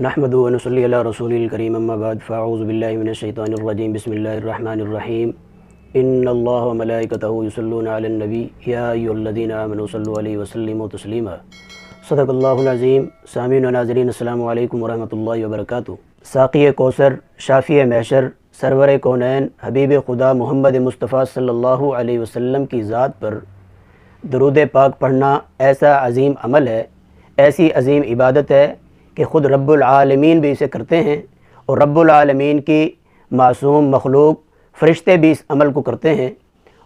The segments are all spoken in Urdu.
نحمدہ و نصلی علی رسول الکریم اما بعد فاعوذ باللہ من الشیطان الرجیم بسم اللہ الرحمن الرحیم ان اللہ و ملائکتہ یصلون علی النبی یا ایھا الذین آمنوا صلوا علیہ وسلموا تسلیما۔ صدق اللہ العظیم۔ سامعین و ناظرین السلام علیکم ورحمۃ اللہ وبرکاتہ۔ ساقی کوثر، شافی محشر، سرور کونین، حبیب خدا محمد مصطفیٰ صلی اللہ علیہ وسلم کی ذات پر درود پاک پڑھنا ایسا عظیم عمل ہے، ایسی عظیم عبادت ہے کہ خود رب العالمین بھی اسے کرتے ہیں، اور رب العالمین کی معصوم مخلوق فرشتے بھی اس عمل کو کرتے ہیں،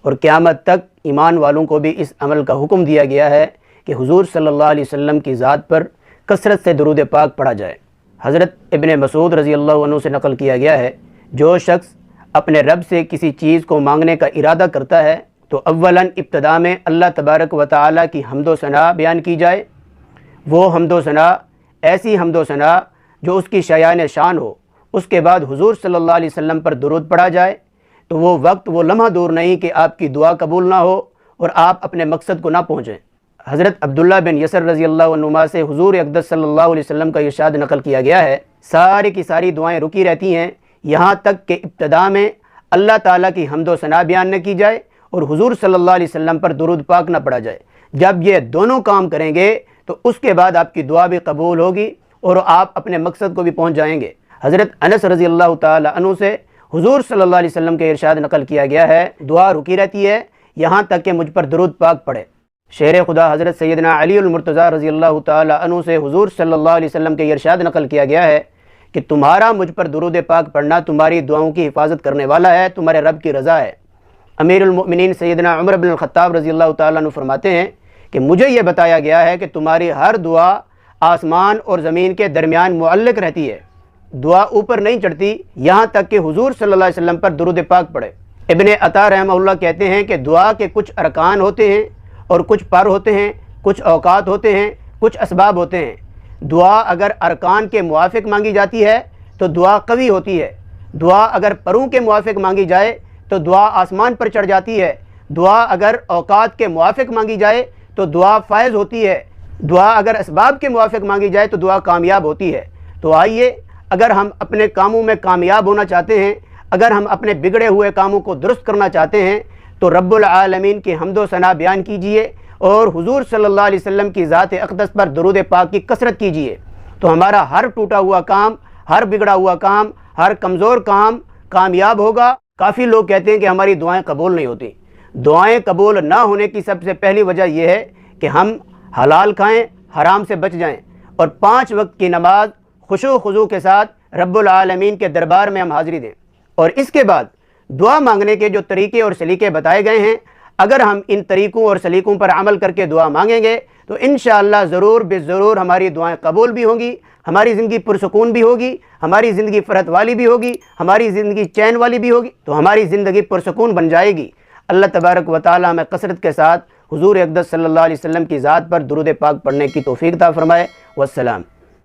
اور قیامت تک ایمان والوں کو بھی اس عمل کا حکم دیا گیا ہے کہ حضور صلی اللہ علیہ وسلم کی ذات پر کثرت سے درود پاک پڑھا جائے۔ حضرت ابن مسعود رضی اللہ عنہ سے نقل کیا گیا ہے، جو شخص اپنے رب سے کسی چیز کو مانگنے کا ارادہ کرتا ہے تو اولاً ابتدا میں اللہ تبارک و تعالیٰ کی حمد و ثنا بیان کی جائے۔ وہ حمد و ثنا ایسی حمد و ثنا جو اس کی شایان شان ہو، اس کے بعد حضور صلی اللہ علیہ وسلم پر درود پڑھا جائے تو وہ وقت، وہ لمحہ دور نہیں کہ آپ کی دعا قبول نہ ہو اور آپ اپنے مقصد کو نہ پہنچیں۔ حضرت عبداللہ بن یسر رضی اللہ عنہما سے حضور اقدس صلی اللہ علیہ وسلم کا ارشاد نقل کیا گیا ہے، ساری کی ساری دعائیں رکی رہتی ہیں یہاں تک کہ ابتدا میں اللہ تعالیٰ کی حمد و ثنا بیان نہ کی جائے اور حضور صلی اللہ علیہ وسلم پر درود پاک نہ پڑھا جائے۔ جب یہ دونوں کام کریں گے تو اس کے بعد آپ کی دعا بھی قبول ہوگی اور آپ اپنے مقصد کو بھی پہنچ جائیں گے۔ حضرت انس رضی اللہ تعالی عنہ سے حضور صلی اللہ علیہ وسلم کے ارشاد نقل کیا گیا ہے، دعا رکی رہتی ہے یہاں تک کہ مجھ پر درود پاک پڑھے۔ شیر خدا حضرت سیدنا علی المرتضیٰ رضی اللہ تعالی عنہ سے حضور صلی اللہ علیہ وسلم کے ارشاد نقل کیا گیا ہے کہ تمہارا مجھ پر درود پاک پڑھنا تمہاری دعاؤں کی حفاظت کرنے والا ہے، تمہارے رب کی رضا ہے۔ امیر المؤمنین سیدنا عمر بن الخطاب رضی اللہ تعالی عنہ فرماتے ہیں کہ مجھے یہ بتایا گیا ہے کہ تمہاری ہر دعا آسمان اور زمین کے درمیان معلق رہتی ہے، دعا اوپر نہیں چڑھتی یہاں تک کہ حضور صلی اللہ علیہ وسلم پر درود پاک پڑھے۔ ابن عطا رحمہ اللہ کہتے ہیں کہ دعا کے کچھ ارکان ہوتے ہیں اور کچھ پر ہوتے ہیں، کچھ اوقات ہوتے ہیں، کچھ اسباب ہوتے ہیں۔ دعا اگر ارکان کے موافق مانگی جاتی ہے تو دعا قوی ہوتی ہے، دعا اگر پروں کے موافق مانگی جائے تو دعا آسمان پر چڑھ جاتی ہے، دعا اگر اوقات کے موافق مانگی جائے تو دعا فائز ہوتی ہے، دعا اگر اسباب کے موافق مانگی جائے تو دعا کامیاب ہوتی ہے۔ تو آئیے، اگر ہم اپنے کاموں میں کامیاب ہونا چاہتے ہیں، اگر ہم اپنے بگڑے ہوئے کاموں کو درست کرنا چاہتے ہیں تو رب العالمین کی حمد و ثنا بیان کیجئے اور حضور صلی اللہ علیہ وسلم کی ذات اقدس پر درود پاک کی کثرت کیجئے، تو ہمارا ہر ٹوٹا ہوا کام، ہر بگڑا ہوا کام، ہر کمزور کام کامیاب ہوگا۔ کافی لوگ کہتے ہیں کہ ہماری دعائیں قبول نہیں ہوتی۔ دعائیں قبول نہ ہونے کی سب سے پہلی وجہ یہ ہے کہ ہم حلال کھائیں، حرام سے بچ جائیں، اور 5 وقت کی نماز خشوع و خضوع کے ساتھ رب العالمین کے دربار میں ہم حاضری دیں۔ اور اس کے بعد دعا مانگنے کے جو طریقے اور سلیقے بتائے گئے ہیں، اگر ہم ان طریقوں اور سلیقوں پر عمل کر کے دعا مانگیں گے تو انشاءاللہ ضرور ضرور ہماری دعائیں قبول بھی ہوں گی، ہماری زندگی پرسکون بھی ہوگی، ہماری زندگی فرحت والی بھی ہوگی، ہماری زندگی چین والی بھی ہوگی، تو ہماری زندگی پرسکون بن جائے گی۔ اللہ تبارک و تعالی ہمیں کثرت کے ساتھ حضور اقدس صلی اللہ علیہ وسلم کی ذات پر درود پاک پڑھنے کی توفیق عطا فرمائے۔ والسلام۔